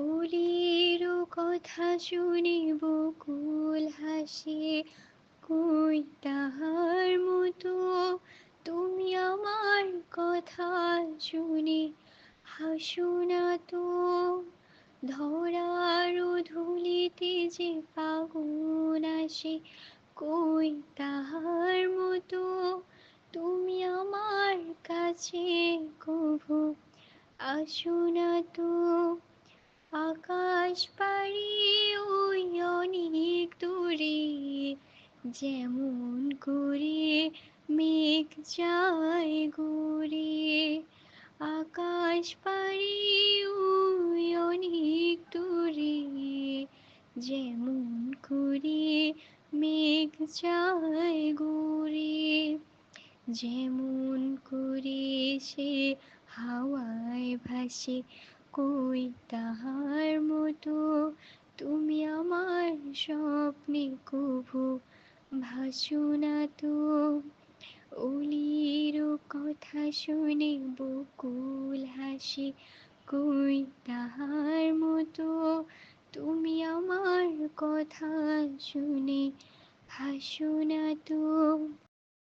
ওলির কথা শুনে বকুল হাসে, কই তাহার মতো তুমি আমার কথা শুনে হাসো না তো। ধরার ধুলিতে যে ফাগুন আসে, কই তাহার মতো তুমি আমার কাছে কভু আসো না তো। আকাশ পাড়ি ওই অনেক দূরে, যেমন করে মেঘ যায় ঘুরে। আকাশ পাড়ি ওই অনেক দূরে, যেমন করে মেঘ যায় ঘুরে। যেমন করে সে হাওয়ায় ভাসে, কই তাহার মতো তুমি আমার স্বপ্নে কভু ভাসো না তো। অলির কথা শুনে বকুল হাসে, কই তাহার মতো তুমি আমার কথা শুনে হাসো না তো।